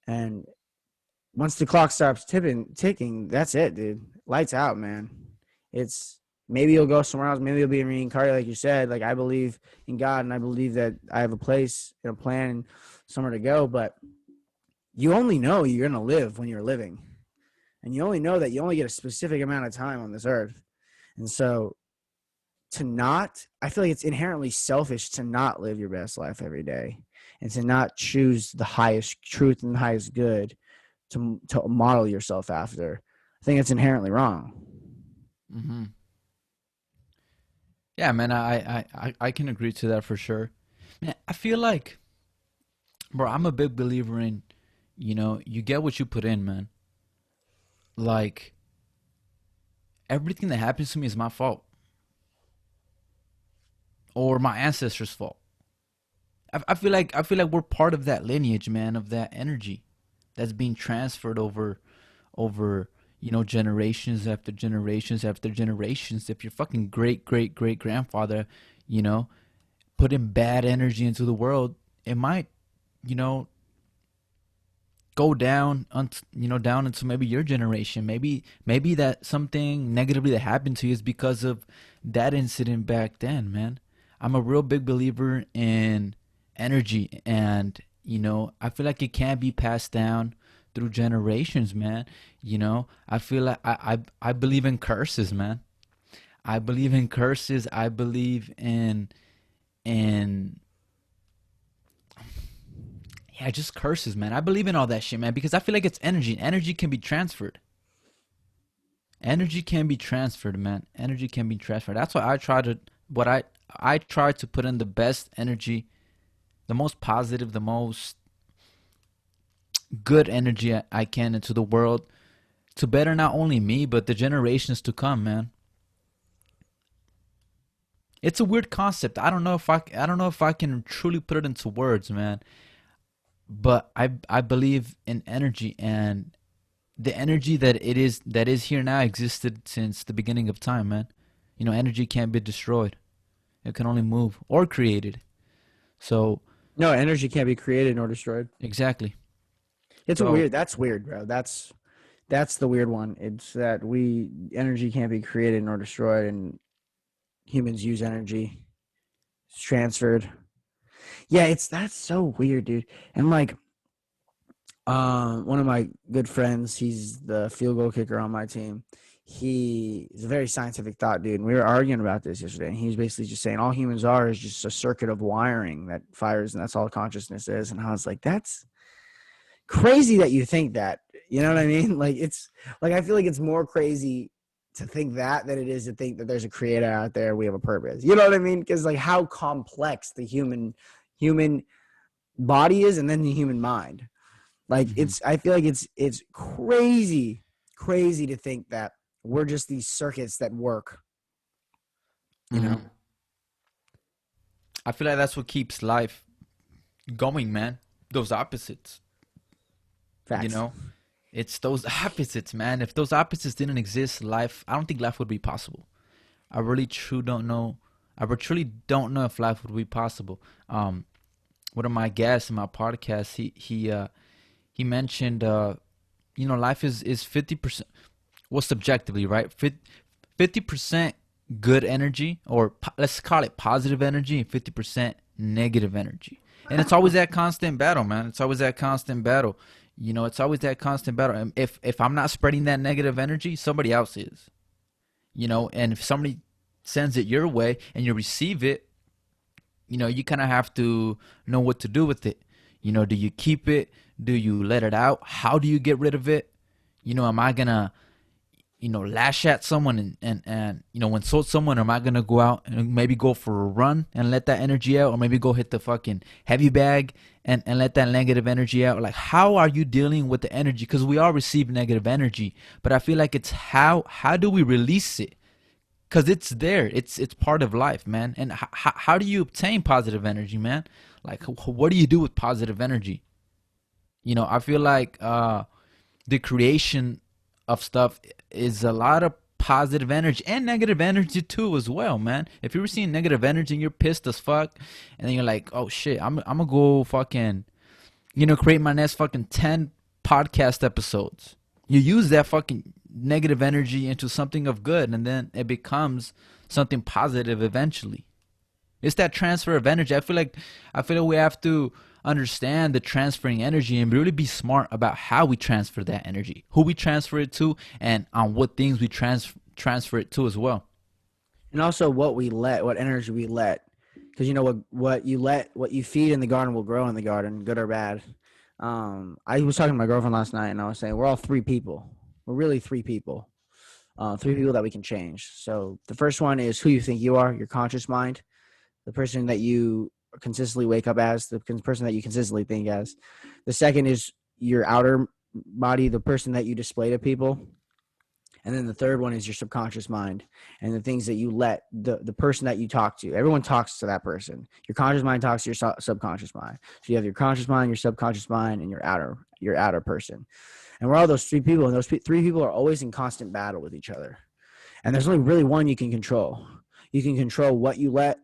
And once the clock stops ticking, that's it, dude. Lights out, man. It's maybe you'll go somewhere else. Maybe you'll be reincarnated, like you said. Like, I believe in God, and I believe that I have a place and a plan and somewhere to go. But you only know you're gonna live when you're living, and you only know that you only get a specific amount of time on this earth. And so to not, I feel like it's inherently selfish to not live your best life every day and to not choose the highest truth and the highest good to model yourself after. I think it's inherently wrong. Hmm. Yeah, man, I can agree to that for sure. Man, I feel like, bro, I'm a big believer in, you get what you put in, man. Like, everything that happens to me is my fault or my ancestors' fault. I feel like we're part of that lineage, man, of that energy that's being transferred over generations after generations after generations. If your fucking great great great grandfather, you know, putting bad energy into the world, it might, you know, go down down into maybe your generation. Maybe that something negatively that happened to you is because of that incident back then, man. I'm a real big believer in energy, and I feel like it can't be passed down through generations, man. I feel like I believe in curses, man. I believe in curses. I believe in yeah, just curses, man. I believe in all that shit, man, because I feel like it's energy. Energy can be transferred. Energy can be transferred, man. Energy can be transferred. That's why I try to put in the best energy, the most positive, the most good energy I can into the world to better not only me but the generations to come, man. It's a weird concept. I don't know if I can truly put it into words, man. But I believe in energy, and the energy that is here now existed since the beginning of time, man. Energy can't be destroyed. It can only move or created. So, No, energy can't be created nor destroyed. exactly. It's a So, weird. That's weird, bro. That's the weird one. It's that we energy can't be created nor destroyed, and humans use energy. It's transferred. Yeah, that's so weird, dude. And like, one of my good friends, he's the field goal kicker on my team. He is a very scientific thought dude, and we were arguing about this yesterday. And he was basically just saying all humans are is just a circuit of wiring that fires, and that's all consciousness is. And I was like, that's crazy that you think that. You know what I mean? Like it's like I feel like it's more crazy to think that than it is to think that there's a creator out there. We have a purpose. You know what I mean? Because like how complex the human body is, and then the human mind. Like mhm. it's I feel like it's crazy to think that we're just these circuits that work, you know? Mhm. I feel like that's what keeps life going, man. Those opposites, you Facts. know? It's those opposites, man. If those opposites didn't exist, I don't think life would be possible. I really true don't know. Truly don't know if life would be possible. One of my guests in my podcast, he mentioned, life is 50%. Well, subjectively, right? 50% good energy, or let's call it positive energy, and 50% negative energy. And it's always that constant battle, man. It's always that constant battle. It's always that constant battle. And if I'm not spreading that negative energy, somebody else is. And if somebody sends it your way and you receive it, you kind of have to know what to do with it. Do you keep it? Do you let it out? How do you get rid of it? Am I gonna lash at someone and insult someone? Or am I gonna go out and maybe go for a run and let that energy out, or maybe go hit the fucking heavy bag and let that negative energy out? Like, how are you dealing with the energy? Because we all receive negative energy, but I feel like it's how do we release it? Because it's there, it's part of life, man. And how do you obtain positive energy, man? Like, what do you do with positive energy? I feel like the creation of stuff is a lot of positive energy and negative energy too as well, man. If you're seeing negative energy and you're pissed as fuck, and then you're like, oh shit, I'm gonna go fucking create my next fucking 10 podcast episodes. You use that fucking negative energy into something of good, and then it becomes something positive eventually. It's that transfer of energy. I feel like we have to understand the transferring energy and really be smart about how we transfer that energy, who we transfer it to, and on what things we transfer it to as well. And also what energy we let, because you know what you feed in the garden will grow in the garden, good or bad. I was talking to my girlfriend last night, and I was saying we're all three people. We're really three people. Three people that we can change. So the first one is who you think you are, your conscious mind, the person that you consistently wake up as, the person that you consistently think as. The second is your outer body, the person that you display to people. And then the third one is your subconscious mind and the things that you let the person that you talk to. Everyone talks to that person. Your conscious mind talks to your subconscious mind. So you have your conscious mind, your subconscious mind, and your outer person. And we're all those three people, and those three people are always in constant battle with each other. And there's only really one you can control. You can control what you let,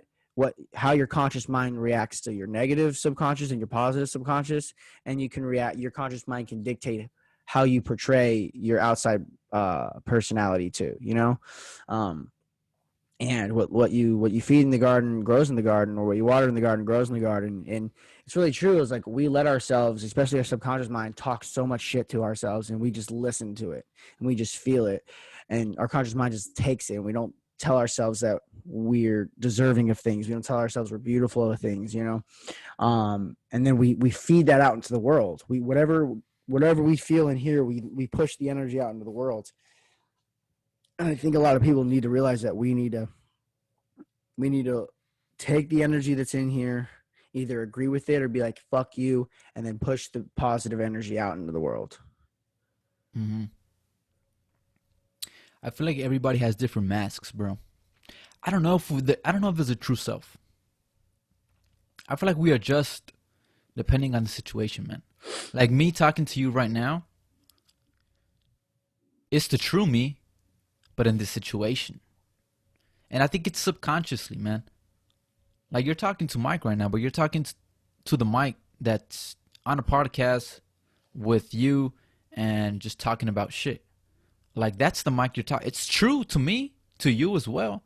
how your conscious mind reacts to your negative subconscious and your positive subconscious, and you can react. Your conscious mind can dictate how you portray your outside personality too. You know, and what you feed in the garden grows in the garden, or what you water in the garden grows in the garden. And it's really true. It's like we let ourselves, especially our subconscious mind, talk so much shit to ourselves, and we just listen to it and we just feel it, and our conscious mind just takes it, and we don't tell ourselves that we're deserving of things. We don't tell ourselves we're beautiful of things, you know. And then we feed that out into the world. We whatever we feel in here, we push the energy out into the world. And I think a lot of people need to realize that we need to take the energy that's in here, either agree with it or be like fuck you, and then push the positive energy out into the world. Hmm. I feel like everybody has different masks, bro. I don't know if there's a true self. I feel like we adjust depending on the situation, man. Like me talking to you right now, it's the true me, but in this situation. And I think it's subconsciously, man. Like you're talking to Mike right now, but you're talking to the mic that's on a podcast with you and just talking about shit. Like that's the mic you're talking. It's true to me, to you as well.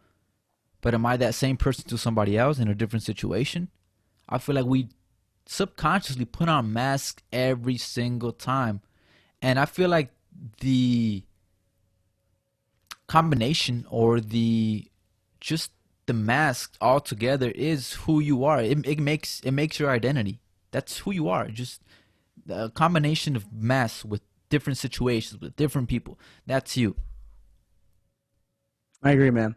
But am I that same person to somebody else in a different situation? I feel like we subconsciously put on masks every single time. And I feel like the combination or the just the mask altogether is who you are. It makes your identity. That's who you are. Just a combination of masks with different situations with different people. That's you. I agree, man.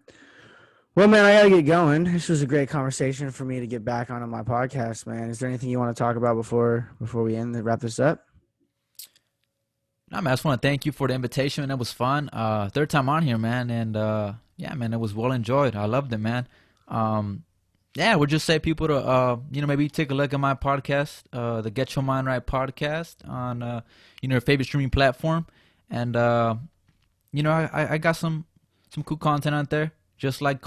Well, man, I gotta get going. This was a great conversation for me to get back onto my podcast, man. Is there anything you want to talk about before we end and wrap this up? No, man, I just want to thank you for the invitation, and it was fun. Third time on here, man, and yeah, man, it was well enjoyed. I loved it, man. Yeah, we'll just say people to maybe take a look at my podcast, the Get Your Mind Right podcast on your favorite streaming platform, and I got some cool content out there, just like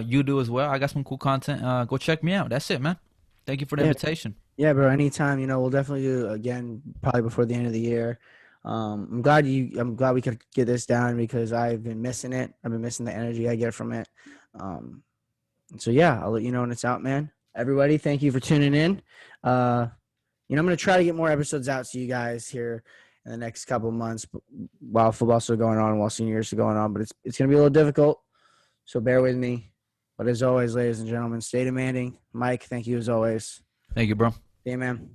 you do as well. I got some cool content. Go check me out. That's it, man. Thank you for the Yeah, invitation. yeah, bro. Anytime, we'll definitely do it again, probably before the end of the year. I'm glad we could get this down because I've been missing it. I've been missing the energy I get from it. Um, so yeah, I'll let you know when it's out, man. Everybody, thank you for tuning in. I'm gonna try to get more episodes out to you guys here in the next couple of months while football's still going on, while seniors are going on. But it's gonna be a little difficult, so bear with me. But as always, ladies and gentlemen, stay demanding. Mike, thank you as always. Thank you, bro. Yeah, man.